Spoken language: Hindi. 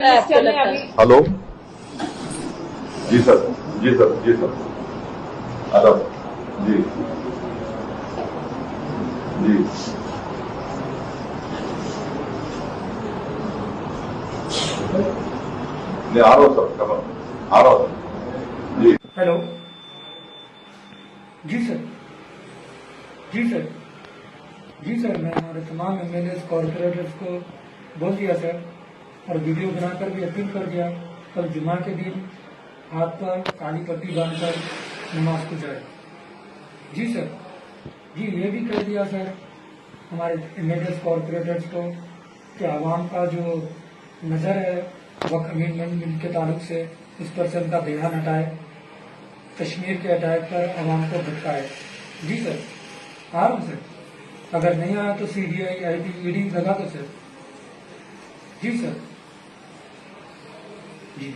हेलो। जी सर, जी सर, जी सर। आदाब। जी जी। नहीं, आ रहा हूँ सर, कर रहा हूँ, आ रहा हूँ। जी। हेलो। जी सर। जी सर। जी सर, मैं हमारे तमाम एमएलए कॉरपोरेटर्स को बोल दिया सर, और वीडियो बनाकर भी अपील कर दिया कल जुमा के दिन हाथ पर काली पट्टी बांधकर नमाज को जाए। जी सर। जी, ये भी कह दिया सर हमारे एमएलए कॉरपोरेटर्स को कि आवाम का जो नज़र है वक्फ अमीन के ताल्लुक से उस पर से उनका ध्यान हटाए, कश्मीर के अटैक पर आवाम को भटकाए। जी सर, आ रहा हूँ सर। अगर नहीं आया तो सीबीआई आईटी ईडी लगा दो सर। जी सर। जी।